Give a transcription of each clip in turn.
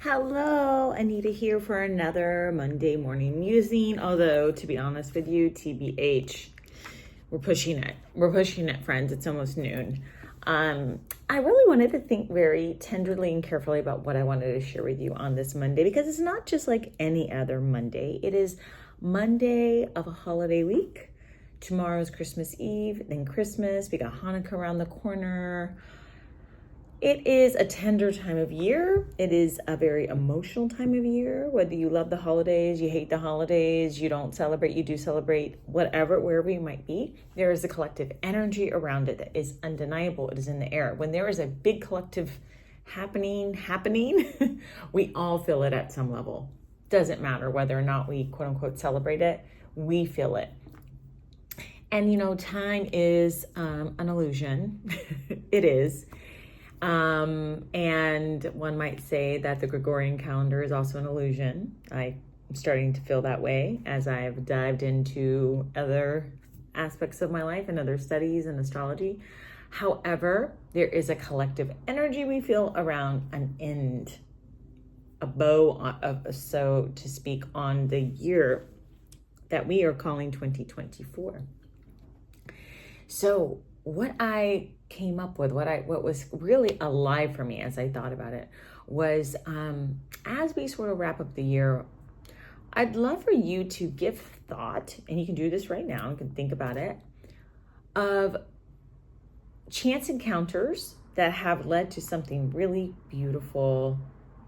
Hello, Anita here for another Monday morning musing. Although, to be honest with you, TBH, we're pushing it. We're pushing it, friends. It's almost noon. I really wanted to think very tenderly and carefully about what I wanted to share with you on this Monday, because it's not just like any other Monday. It is Monday of a holiday week. Tomorrow's Christmas Eve, then Christmas. We got Hanukkah around the corner. It is a tender time of year. It is a very emotional time of year. Whether you love the holidays, you hate the holidays, you don't celebrate, you do celebrate, whatever, wherever you might be, there is a collective energy around it that is undeniable. It is in the air. When there is a big collective happening, we all feel it at some level. Doesn't matter whether or not we quote unquote celebrate it, we feel it. And time is an illusion. It is. And one might say that the Gregorian calendar is also an illusion. I'm starting to feel that way as I've dived into other aspects of my life and other studies in astrology. However, there is a collective energy we feel around an end, a bow, so to speak, on the year that we are calling 2024. So what I came up with, what was really alive for me as I thought about it was, as we sort of wrap up the year, I'd love for you to give thought, and you can do this right now, you can think about it, of chance encounters that have led to something really beautiful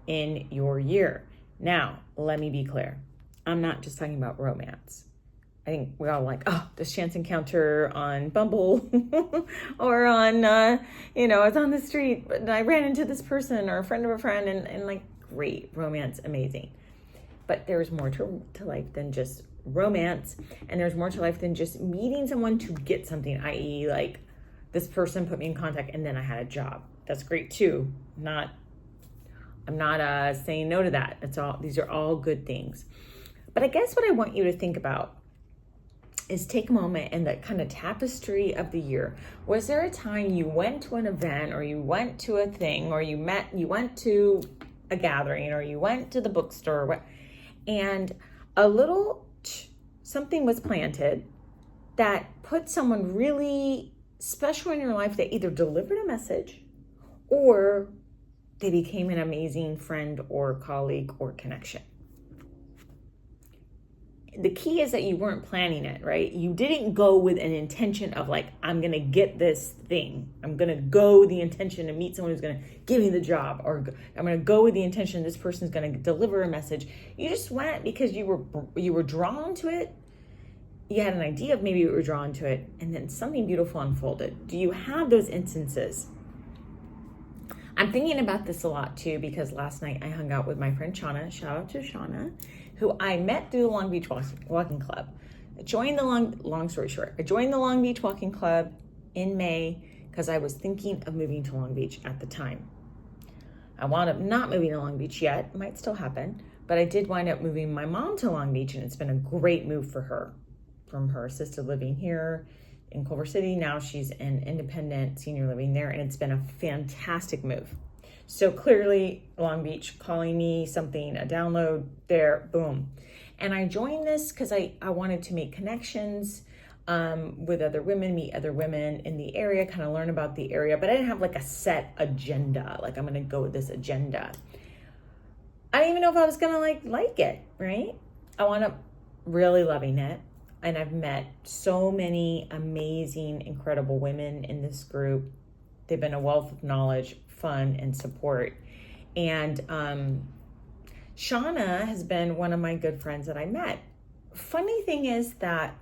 in your year. Now, let me be clear. I'm not just talking about romance. I think we're all like, oh, this chance encounter on Bumble or on, I was on the street and I ran into this person or a friend of a friend and like, great, romance, amazing. But there's more to life than just romance. And there's more to life than just meeting someone to get something, i.e. like this person put me in contact and then I had a job. That's great too. I'm not saying no to that. These are all good things. But I guess what I want you to think about is take a moment and that kind of tapestry of the year. Was there a time you went to an event or you went to a thing or you went to a gathering or you went to the bookstore and a little something was planted that put someone really special in your life that either delivered a message or they became an amazing friend or colleague or connection? The key is that you weren't planning it, right? You didn't go with an intention of like, I'm going to get this thing. I'm going to go with the intention to meet someone who's going to give me the job, or I'm going to go with the intention this person's going to deliver a message. You just went because you were drawn to it. You had an idea of maybe you were drawn to it, and then something beautiful unfolded. Do you have those instances? I'm thinking about this a lot too, because last night I hung out with my friend Shauna. Shout out to Shauna, who I met through the Long Beach Walking Club. I joined the long story short, I joined the Long Beach Walking Club in May because I was thinking of moving to Long Beach at the time. I wound up not moving to Long Beach yet, might still happen, but I did wind up moving my mom to Long Beach, and it's been a great move for her. From her assisted living here in Culver City, now she's in independent senior living there, and it's been a fantastic move. So clearly Long Beach calling me something, a download there, boom. And I joined this because I wanted to make connections with other women, meet other women in the area, kind of learn about the area, but I didn't have like a set agenda, like I'm going to go with this agenda. I didn't even know if I was going to like it, right? I wound up really loving it. And I've met so many amazing, incredible women in this group. They've been a wealth of knowledge, fun, and support. And Shauna has been one of my good friends that I met. Funny thing is that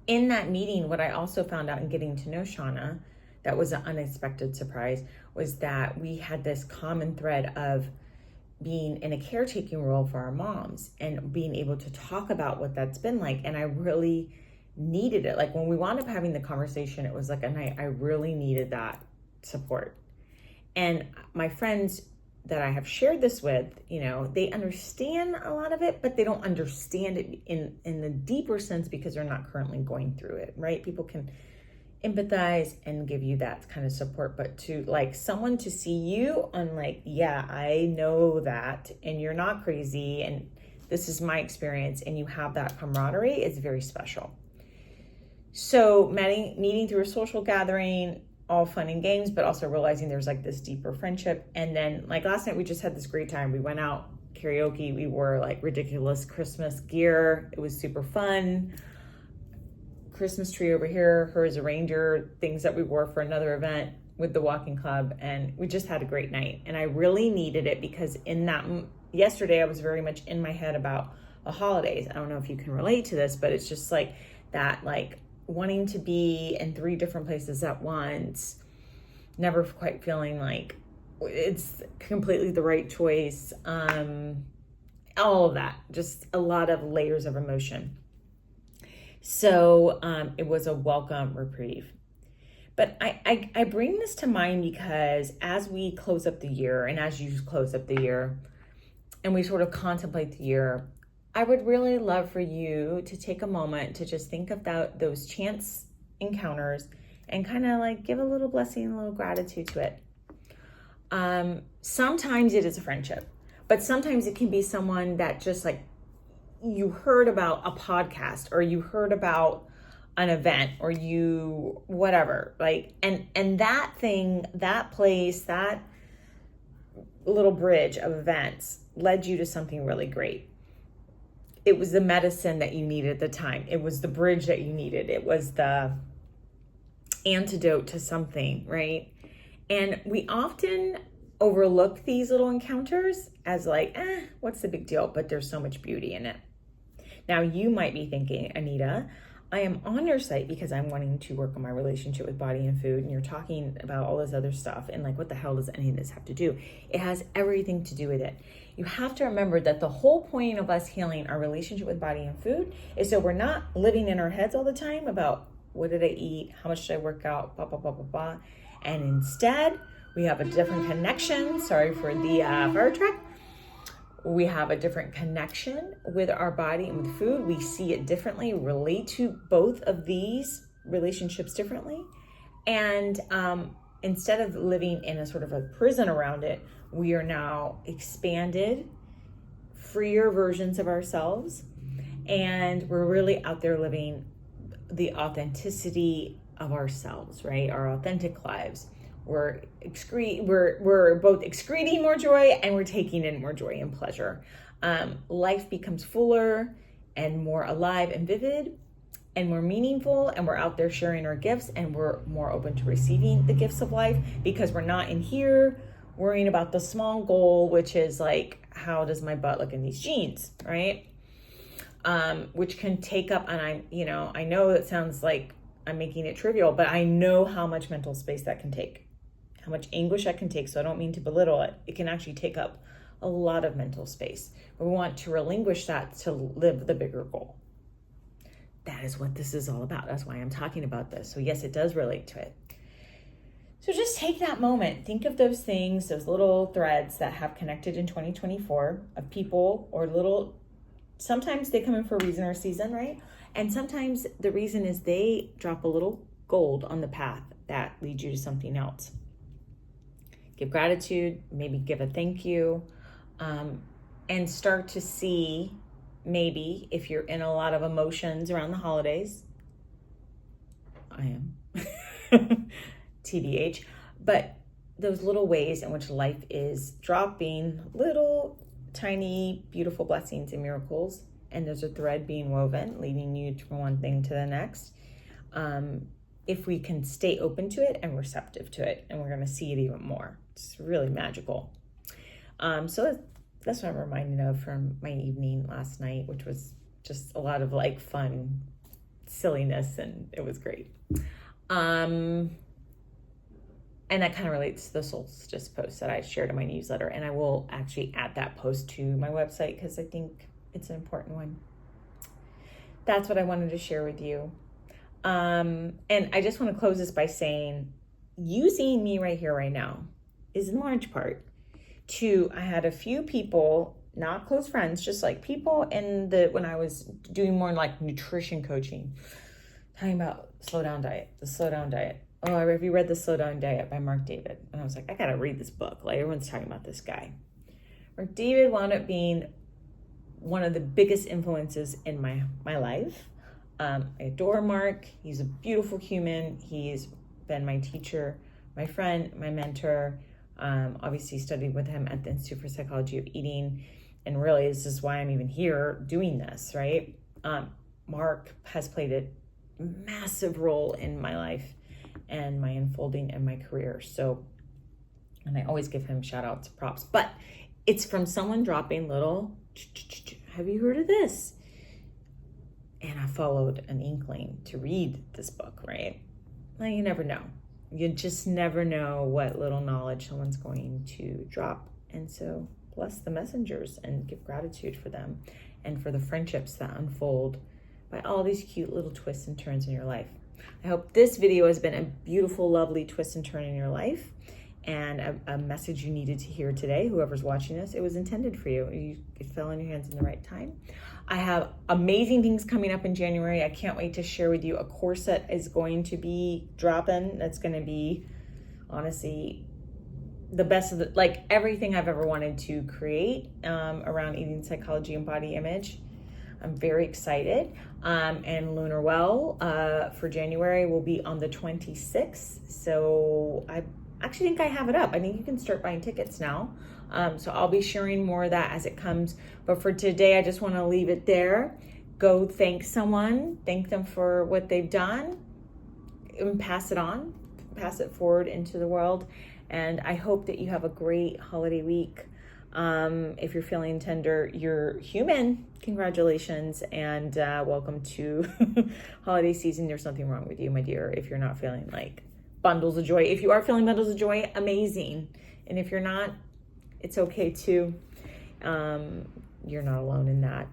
in that meeting, what I also found out in getting to know Shauna, that was an unexpected surprise, was that we had this common thread of being in a caretaking role for our moms and being able to talk about what that's been like. And I really needed it. Like when we wound up having the conversation, it was like a night I really needed that support. And my friends that I have shared this with, they understand a lot of it, but they don't understand it in the deeper sense because they're not currently going through it, right? People can empathize and give you that kind of support, but to like someone to see you on like, yeah, I know that, and you're not crazy, and this is my experience, and you have that camaraderie, is very special. So meeting through a social gathering, all fun and games, but also realizing there's like this deeper friendship. And then like last night, we just had this great time. We went out karaoke. We wore like ridiculous Christmas gear. It was super fun. Christmas tree over here, her as a reindeer, things that we wore for another event with the walking club, and we just had a great night. And I really needed it because in that yesterday I was very much in my head about the holidays. I don't know if you can relate to this, but it's just like that, like wanting to be in 3 different places at once, never quite feeling like it's completely the right choice. All of that, just a lot of layers of emotion. So it was a welcome reprieve. But I bring this to mind because as we close up the year, and as you close up the year, and we sort of contemplate the year, I would really love for you to take a moment to just think about those chance encounters and kind of like give a little blessing, a little gratitude to it. Sometimes it is a friendship, but sometimes it can be someone that just like you heard about a podcast, or you heard about an event, or you whatever, like, and that thing, that place, that little bridge of events led you to something really great. It was the medicine that you needed at the time. It was the bridge that you needed. It was the antidote to something, right? And we often overlook these little encounters as like, what's the big deal? But there's so much beauty in it. Now, you might be thinking, Anita, I am on your site because I'm wanting to work on my relationship with body and food, and you're talking about all this other stuff, and like, what the hell does any of this have to do? It has everything to do with it. You have to remember that the whole point of us healing our relationship with body and food is so we're not living in our heads all the time about what did I eat, how much did I work out, blah, blah, blah, blah, blah. And instead, we have a different connection. Sorry for the fire truck. We have a different connection with our body and with food. We see it differently, relate to both of these relationships differently. And instead of living in a sort of a prison around it, we are now expanded, freer versions of ourselves. And we're really out there living the authenticity of ourselves, right? Our authentic lives. We're both excreting more joy, and we're taking in more joy and pleasure. Life becomes fuller and more alive and vivid and more meaningful, and we're out there sharing our gifts, and we're more open to receiving the gifts of life because we're not in here worrying about the small goal, which is like, how does my butt look in these jeans, right? Which can take up, and I know it sounds like I'm making it trivial, but I know how much mental space that can take. How much anguish that can take. So I don't mean to belittle it. It can actually take up a lot of mental space. We want to relinquish that to live the bigger goal. That is what this is all about. That's why I'm talking about this. So yes, it does relate to it. So just take that moment. Think of those things, those little threads that have connected in 2024 of people, or little, sometimes they come in for a reason or season, right? And sometimes the reason is they drop a little gold on the path that leads you to something else. Give gratitude, maybe give a thank you, and start to see, maybe if you're in a lot of emotions around the holidays, I am, TBH, but those little ways in which life is dropping little tiny beautiful blessings and miracles, and there's a thread being woven leading you from one thing to the next. If we can stay open to it and receptive to it, and we're going to see it even more. It's really magical. So that's what I'm reminded of from my evening last night, which was just a lot of like fun silliness, and it was great. And that kind of relates to the solstice post that I shared in my newsletter, and I will actually add that post to my website because I think it's an important one. That's what I wanted to share with you. And I just want to close this by saying, using me right here, right now, is in large part to, I had a few people, not close friends, just like people when I was doing more like nutrition coaching, talking about the slow down diet. Oh, have you read The Slow Down Diet by Mark David? And I was like, I gotta read this book. Like, everyone's talking about this guy. Mark David wound up being one of the biggest influences in my life. I adore Mark. He's a beautiful human. He's been my teacher, my friend, my mentor. Obviously studied with him at the Institute for Psychology of Eating. And really, this is why I'm even here doing this, right? Mark has played a massive role in my life and my unfolding and my career. So, and I always give him shout outs, props, but it's from someone dropping little, have you heard of this? And I followed an inkling to read this book, right? Well, you never know. You just never know what little knowledge someone's going to drop. And so bless the messengers and give gratitude for them and for the friendships that unfold by all these cute little twists and turns in your life. I hope this video has been a beautiful, lovely twist and turn in your life and a message you needed to hear today. Whoever's watching this, it was intended for you. It fell in your hands in the right time. I have amazing things coming up in January. I can't wait to share with you a course that is going to be dropping. That's going to be, honestly, the best of the, like everything I've ever wanted to create around eating psychology and body image. I'm very excited. And Lunar Well for January will be on the 26th. So I actually think I have it up. I think you can start buying tickets now. So I'll be sharing more of that as it comes. But for today, I just want to leave it there. Go thank someone. Thank them for what they've done. And pass it on. Pass it forward into the world. And I hope that you have a great holiday week. If you're feeling tender, you're human. Congratulations and welcome to holiday season. There's something wrong with you, my dear, if you're not feeling like bundles of joy. If you are feeling bundles of joy, amazing. And if you're not, it's okay too. You're not alone in that.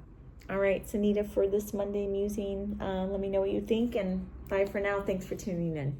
All right, Sanita, for this Monday musing, let me know what you think, and bye for now. Thanks for tuning in.